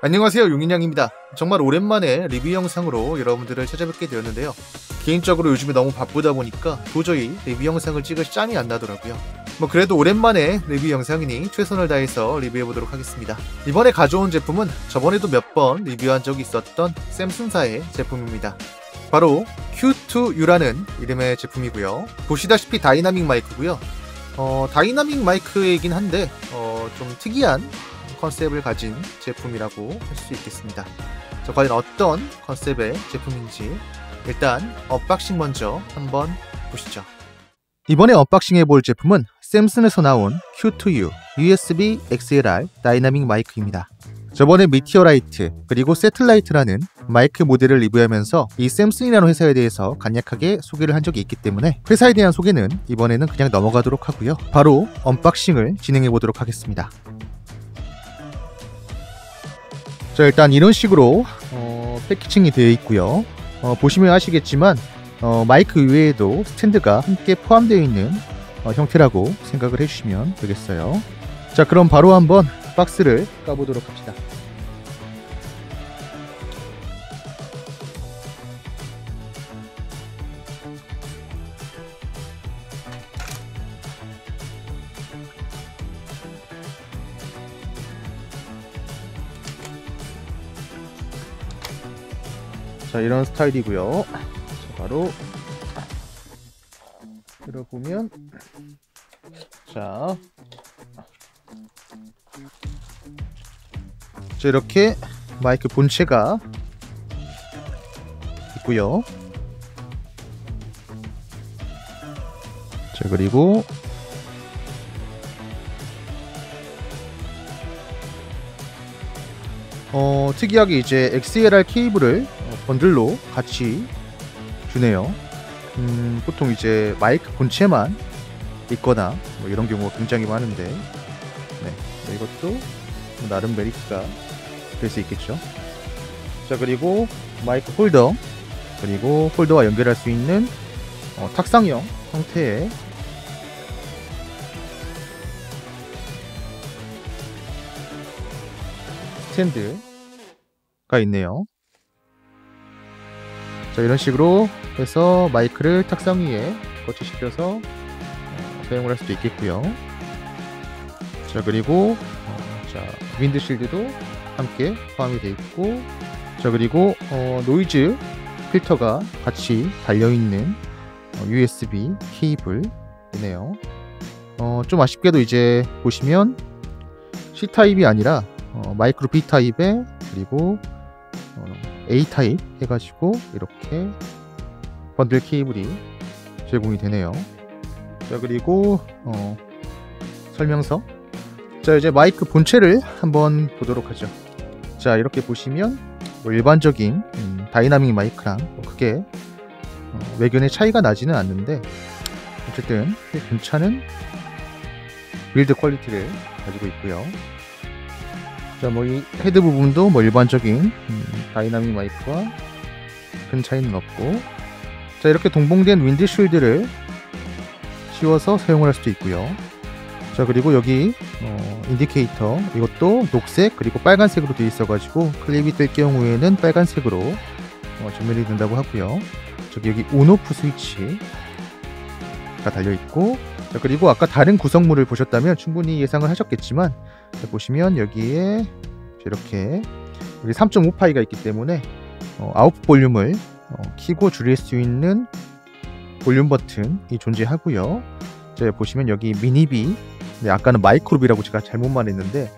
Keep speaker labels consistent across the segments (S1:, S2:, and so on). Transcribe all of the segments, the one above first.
S1: 안녕하세요, 용인양입니다. 정말 오랜만에 리뷰 영상으로 여러분들을 찾아뵙게 되었는데요. 개인적으로 요즘에 너무 바쁘다 보니까 도저히 리뷰 영상을 찍을 짬이 안 나더라고요. 그래도 오랜만에 리뷰 영상이니 최선을 다해서 리뷰해보도록 하겠습니다. 이번에 가져온 제품은 저번에도 몇 번 리뷰한 적이 있었던 샘슨사의 제품입니다. 바로 Q2U라는 이름의 제품이고요. 보시다시피 다이나믹 마이크고요. 다이나믹 마이크이긴 한데 좀 특이한 컨셉을 가진 제품이라고 할 수 있겠습니다. 자, 과연 어떤 컨셉의 제품인지 일단 언박싱 먼저 한번 보시죠. 이번에 언박싱 해볼 제품은 샘슨에서 나온 Q2U USB XLR 다이나믹 마이크입니다. 저번에 미티어라이트 그리고 세틀라이트라는 마이크 모델을 리뷰하면서 이 샘슨이라는 회사에 대해서 간략하게 소개를 한 적이 있기 때문에 회사에 대한 소개는 이번에는 그냥 넘어가도록 하고요. 바로 언박싱을 진행해 보도록 하겠습니다. 자, 일단 이런 식으로 패키징이 되어 있고요. 보시면 아시겠지만 마이크 외에도 스탠드가 함께 포함되어 있는 형태라고 생각을 해주시면 되겠어요. 자, 그럼 바로 한번 박스를 까보도록 합시다. 자, 이런 스타일이고요. 자, 바로 들어보면 자, 이렇게 마이크 본체가 있고요. 자, 그리고 특이하게 이제 XLR 케이블을 번들로 같이 주네요. 보통 이제 마이크 본체만 있거나 이런 경우가 굉장히 많은데, 네, 이것도 나름 메리트가 될 수 있겠죠. 자, 그리고 마이크 홀더, 그리고 홀더와 연결할 수 있는 탁상형 형태의 스탠드가 있네요. 자, 이런 식으로 해서 마이크를 탁상 위에 거치시켜서 사용을 할 수도 있겠고요. 자, 그리고 자, 윈드실드도 함께 포함이 되어 있고, 자, 그리고 노이즈 필터가 같이 달려있는 USB 케이블이네요. 좀 아쉽게도 이제 보시면 C타입이 아니라 마이크로 B타입에 그리고 A타입 해가지고 이렇게 번들 케이블이 제공이 되네요. 자, 그리고 설명서. 자, 이제 마이크 본체를 한번 보도록 하죠. 자, 이렇게 보시면 일반적인 다이나믹 마이크랑 크게 외견의 차이가 나지는 않는데, 어쨌든 괜찮은 빌드 퀄리티를 가지고 있고요. 자, 이 헤드 부분도 일반적인 다이나믹 마이크와 큰 차이는 없고, 자, 이렇게 동봉된 윈드쉴드를 씌워서 사용을 할 수도 있고요. 자, 그리고 여기 인디케이터, 이것도 녹색 그리고 빨간색으로 되어 있어 가지고 클립이 뜰 경우에는 빨간색으로 전면이 된다고 하고요. 저기 여기 온오프 스위치가 달려 있고, 자, 그리고 아까 다른 구성물을 보셨다면 충분히 예상을 하셨겠지만, 자, 보시면 여기에 이렇게 3.5파이가 있기 때문에 아웃풋 볼륨을 키고 줄일 수 있는 볼륨 버튼이 존재하고요. 자, 보시면 여기 미니비, 아까는 마이크로비라고 제가 잘못 말했는데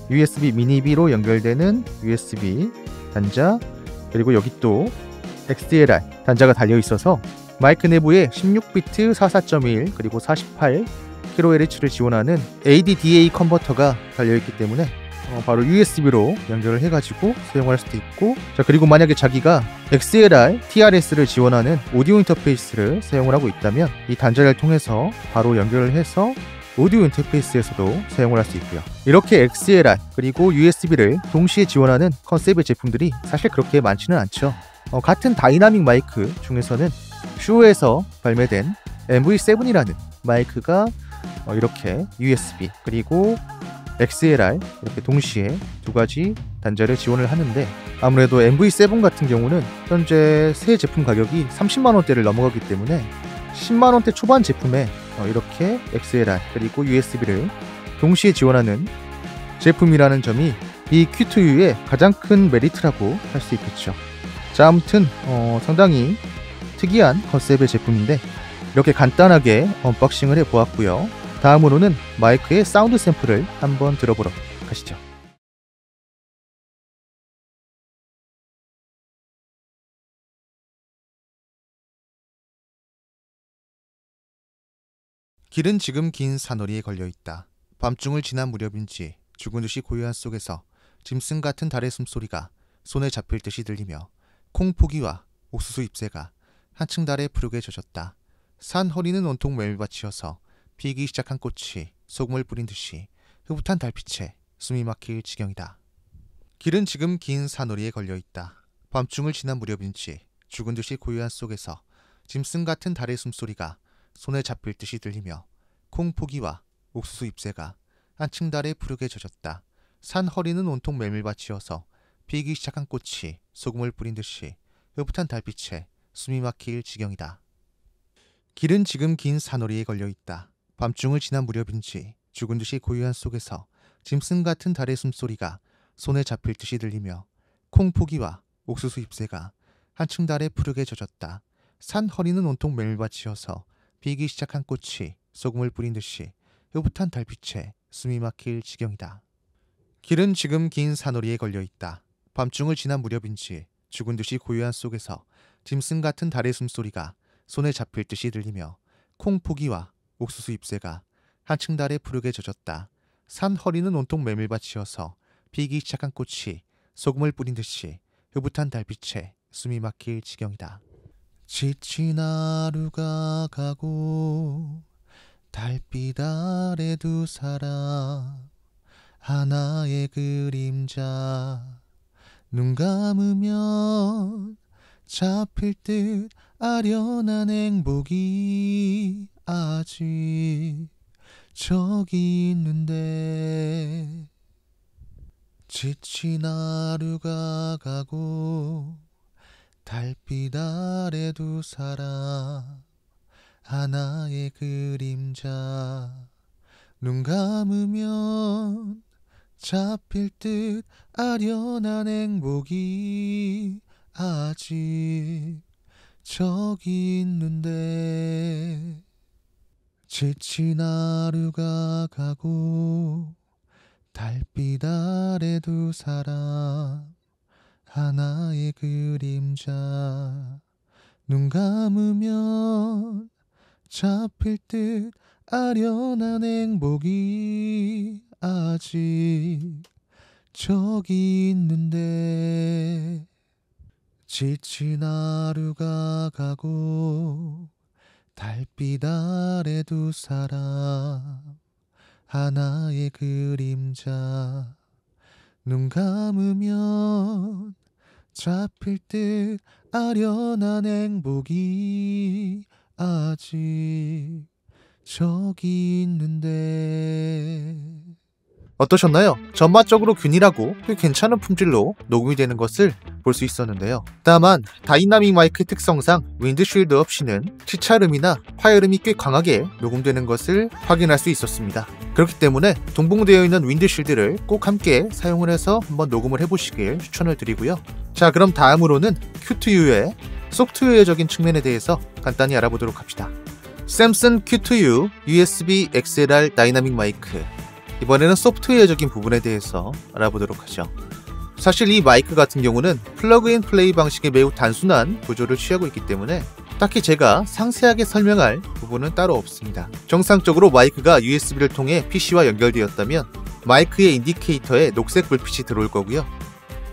S1: USB 미니비로 연결되는 USB 단자, 그리고 여기 또 XLR 단자가 달려 있어서 마이크 내부에 16비트 44.1 그리고 48kHz를 지원하는 ADDA 컨버터가 달려있기 때문에 바로 USB로 연결을 해가지고 사용할 수도 있고, 자, 그리고 만약에 자기가 XLR, TRS를 지원하는 오디오 인터페이스를 사용을 하고 있다면 이 단자를 통해서 바로 연결을 해서 오디오 인터페이스에서도 사용을 할 수 있고요. 이렇게 XLR 그리고 USB를 동시에 지원하는 컨셉의 제품들이 사실 그렇게 많지는 않죠. 같은 다이나믹 마이크 중에서는 슈에서 발매된 MV7이라는 마이크가 이렇게 USB 그리고 XLR 이렇게 동시에 두 가지 단자를 지원을 하는데, 아무래도 MV7 같은 경우는 현재 새 제품 가격이 30만원대를 넘어가기 때문에 10만원대 초반 제품에 이렇게 XLR 그리고 USB를 동시에 지원하는 제품이라는 점이 이 Q2U의 가장 큰 메리트라고 할 수 있겠죠. 자, 아무튼 상당히 특이한 컨셉의 제품인데 이렇게 간단하게 언박싱을 해보았고요. 다음으로는 마이크의 사운드 샘플을 한번 들어보러 가시죠. 길은 지금 긴 사거리에 걸려있다. 밤중을 지난 무렵인지 죽은 듯이 고요한 속에서 짐승 같은 달의 숨소리가 손에 잡힐 듯이 들리며 콩포기와 옥수수 잎새가 한층 달에 푸르게 젖었다. 산 허리는 온통 메밀밭이어서 피기 시작한 꽃이 소금을 뿌린 듯이 흐뭇한 달빛에 숨이 막힐 지경이다. 길은 지금 긴 사거리에 걸려있다. 밤중을 지난 무렵인지 죽은 듯이 고요한 속에서 짐승 같은 달의 숨소리가 손에 잡힐 듯이 들리며 콩포기와 옥수수 잎새가 한층 달에 푸르게 젖었다. 산 허리는 온통 메밀밭이어서 피기 시작한 꽃이 소금을 뿌린 듯이 흐뭇한 달빛에 숨이 막힐 지경이다. 길은 지금 긴 사거리에 걸려있다. 밤중을 지난 무렵인지 죽은 듯이 고요한 속에서 짐승 같은 달의 숨소리가 손에 잡힐 듯이 들리며 콩포기와 옥수수 잎새가 한층 달에 푸르게 젖었다. 산 허리는 온통 메밀밭이어서 피기 시작한 꽃이 소금을 뿌린 듯이 흐뭇한 달빛에 숨이 막힐 지경이다. 길은 지금 긴 사거리에 걸려있다. 밤중을 지난 무렵인지 죽은 듯이 고요한 속에서 짐승 같은 달의 숨소리가 손에 잡힐 듯이 들리며 콩포기와 옥수수 잎새가 한층 달에 푸르게 젖었다. 산 허리는 온통 메밀밭이어서 피기 시작한 꽃이 소금을 뿌린 듯이 흐뭇한 달빛에 숨이 막힐 지경이다. 지친 하루가 가고 달빛 아래 두 사람 하나의 그림자 눈 감으면 잡힐 듯 아련한 행복이 아직 저기 있는데 지친 하루가 가고 달빛 아래 두 사람 하나의 그림자 눈 감으면 잡힐 듯 아련한 행복이 아직 저기 있는데 지친 하루가 가고 달빛 아래 두 사람 하나의 그림자 눈 감으면 잡힐 듯 아련한 행복이 아직 저기 있는데 지친 하루가 가고 달빛 아래 두 사람 하나의 그림자 눈 감으면 잡힐 듯 아련한 행복이 아직 저기 있는데. 어떠셨나요? 전반적으로 균일하고 꽤 괜찮은 품질로 녹음이 되는 것을 볼 수 있었는데요. 다만 다이나믹 마이크의 특성상 윈드쉴드 없이는 시차음이나 화열음이 꽤 강하게 녹음되는 것을 확인할 수 있었습니다. 그렇기 때문에 동봉되어 있는 윈드쉴드를 꼭 함께 사용을 해서 한번 녹음을 해보시길 추천을 드리고요. 자, 그럼 다음으로는 Q2U의 소프트웨어적인 측면에 대해서 간단히 알아보도록 합시다. 샘슨 Q2U USB XLR 다이나믹 마이크, 이번에는 소프트웨어적인 부분에 대해서 알아보도록 하죠. 사실 이 마이크 같은 경우는 플러그 앤 플레이 방식의 매우 단순한 구조를 취하고 있기 때문에 딱히 제가 상세하게 설명할 부분은 따로 없습니다. 정상적으로 마이크가 USB를 통해 PC와 연결되었다면 마이크의 인디케이터에 녹색 불빛이 들어올 거고요.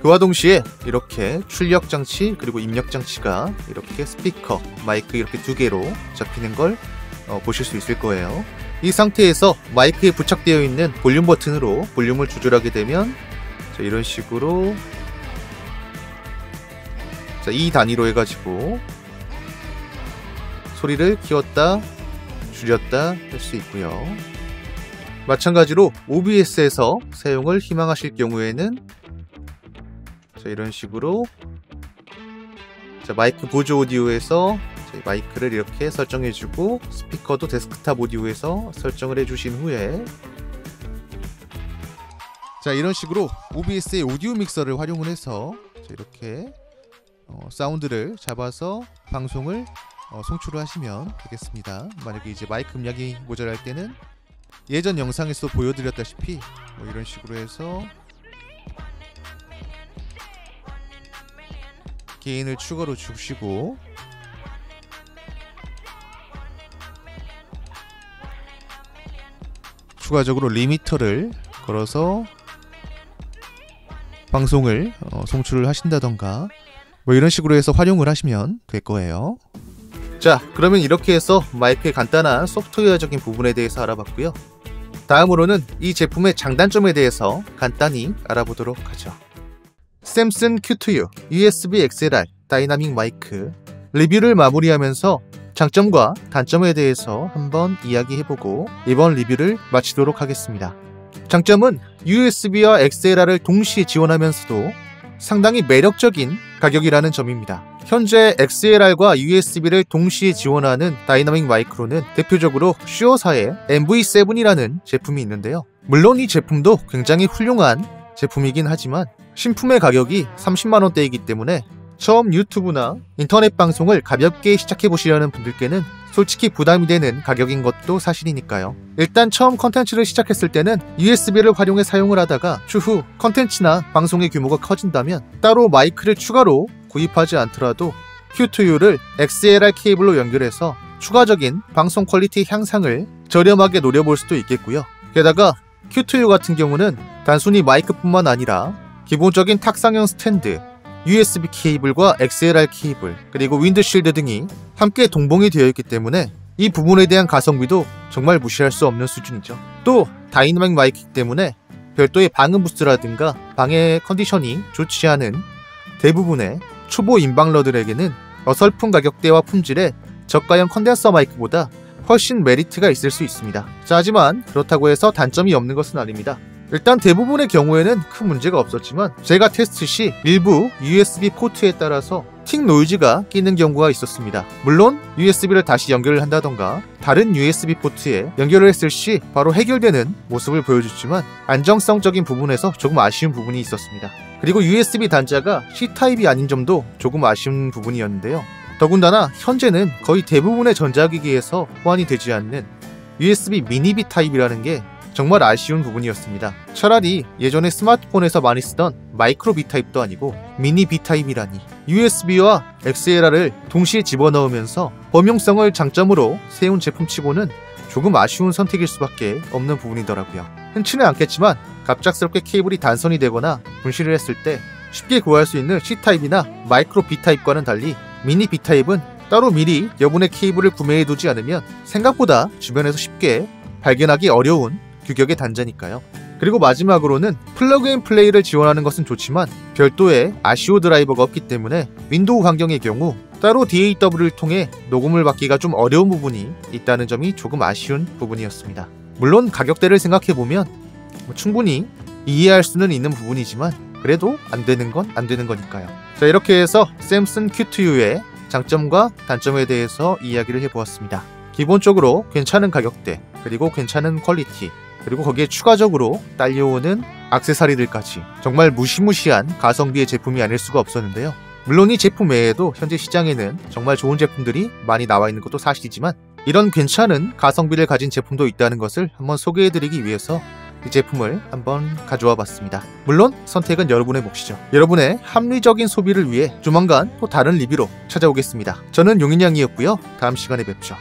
S1: 그와 동시에 이렇게 출력 장치 그리고 입력 장치가 이렇게 스피커, 마이크 이렇게 두 개로 잡히는 걸 보실 수 있을 거예요. 이 상태에서 마이크에 부착되어 있는 볼륨 버튼으로 볼륨을 조절하게 되면 자, 이런 식으로 자, 이 단위로 해가지고 소리를 키웠다 줄였다 할 수 있고요. 마찬가지로 OBS에서 사용을 희망하실 경우에는 자, 이런 식으로 자, 마이크 보조 오디오에서 마이크를 이렇게 설정해주고 스피커도 데스크탑 오디오에서 설정을 해주신 후에 자, 이런 식으로 OBS의 오디오 믹서를 활용을 해서 자, 이렇게 사운드를 잡아서 방송을 송출을 하시면 되겠습니다. 만약에 이제 마이크 음량이 모자랄 때는 예전 영상에서 보여드렸다시피 이런 식으로 해서 게인을 추가로 주시고 추가적으로 리미터를 걸어서 방송을 송출을 하신다던가 이런 식으로 해서 활용을 하시면 될 거예요. 자, 그러면 이렇게 해서 마이크의 간단한 소프트웨어적인 부분에 대해서 알아봤고요. 다음으로는 이 제품의 장단점에 대해서 간단히 알아보도록 하죠. 샘슨 Q2U USB XLR 다이나믹 마이크 리뷰를 마무리하면서 장점과 단점에 대해서 한번 이야기해보고 이번 리뷰를 마치도록 하겠습니다. 장점은 USB와 XLR을 동시에 지원하면서도 상당히 매력적인 가격이라는 점입니다. 현재 XLR과 USB를 동시에 지원하는 다이나믹 마이크로는 대표적으로 슈어사의 MV7이라는 제품이 있는데요. 물론 이 제품도 굉장히 훌륭한 제품이긴 하지만 신품의 가격이 30만원대이기 때문에 처음 유튜브나 인터넷 방송을 가볍게 시작해보시려는 분들께는 솔직히 부담이 되는 가격인 것도 사실이니까요. 일단 처음 컨텐츠를 시작했을 때는 USB를 활용해 사용을 하다가 추후 컨텐츠나 방송의 규모가 커진다면 따로 마이크를 추가로 구입하지 않더라도 Q2U를 XLR 케이블로 연결해서 추가적인 방송 퀄리티 향상을 저렴하게 노려볼 수도 있겠고요. 게다가 Q2U 같은 경우는 단순히 마이크뿐만 아니라 기본적인 탁상형 스탠드, USB 케이블과 XLR 케이블, 그리고 윈드실드 등이 함께 동봉이 되어 있기 때문에 이 부분에 대한 가성비도 정말 무시할 수 없는 수준이죠. 또 다이나믹 마이크이기 때문에 별도의 방음 부스라든가 방해 컨디션이 좋지 않은 대부분의 초보 인방러들에게는 어설픈 가격대와 품질의 저가형 컨덴서 마이크보다 훨씬 메리트가 있을 수 있습니다. 자, 하지만 그렇다고 해서 단점이 없는 것은 아닙니다. 일단 대부분의 경우에는 큰 문제가 없었지만 제가 테스트 시 일부 USB 포트에 따라서 틱 노이즈가 끼는 경우가 있었습니다. 물론 USB를 다시 연결을 한다던가 다른 USB 포트에 연결을 했을 시 바로 해결되는 모습을 보여줬지만 안정성적인 부분에서 조금 아쉬운 부분이 있었습니다. 그리고 USB 단자가 C타입이 아닌 점도 조금 아쉬운 부분이었는데요. 더군다나 현재는 거의 대부분의 전자기기에서 호환이 되지 않는 USB 미니 B 타입이라는 게 정말 아쉬운 부분이었습니다. 차라리 예전에 스마트폰에서 많이 쓰던 마이크로 B 타입도 아니고 미니 B 타입이라니. USB와 XLR을 동시에 집어넣으면서 범용성을 장점으로 세운 제품치고는 조금 아쉬운 선택일 수밖에 없는 부분이더라고요. 흔치는 않겠지만 갑작스럽게 케이블이 단선이 되거나 분실을 했을 때 쉽게 구할 수 있는 C타입이나 마이크로 B타입과는 달리 미니 B타입은 따로 미리 여분의 케이블을 구매해두지 않으면 생각보다 주변에서 쉽게 발견하기 어려운 규격의 단자니까요. 그리고 마지막으로는 플러그 앤 플레이를 지원하는 것은 좋지만 별도의 아시오 드라이버가 없기 때문에 윈도우 환경의 경우 따로 DAW를 통해 녹음을 받기가 좀 어려운 부분이 있다는 점이 조금 아쉬운 부분이었습니다. 물론 가격대를 생각해보면 충분히 이해할 수는 있는 부분이지만 그래도 안 되는 건 안 되는 거니까요. 자, 이렇게 해서 샘슨 Q2U의 장점과 단점에 대해서 이야기를 해보았습니다. 기본적으로 괜찮은 가격대, 그리고 괜찮은 퀄리티, 그리고 거기에 추가적으로 딸려오는 액세서리들까지 정말 무시무시한 가성비의 제품이 아닐 수가 없었는데요. 물론 이 제품 외에도 현재 시장에는 정말 좋은 제품들이 많이 나와 있는 것도 사실이지만 이런 괜찮은 가성비를 가진 제품도 있다는 것을 한번 소개해드리기 위해서 이 제품을 한번 가져와 봤습니다. 물론 선택은 여러분의 몫이죠. 여러분의 합리적인 소비를 위해 조만간 또 다른 리뷰로 찾아오겠습니다. 저는 용인양이었고요. 다음 시간에 뵙죠.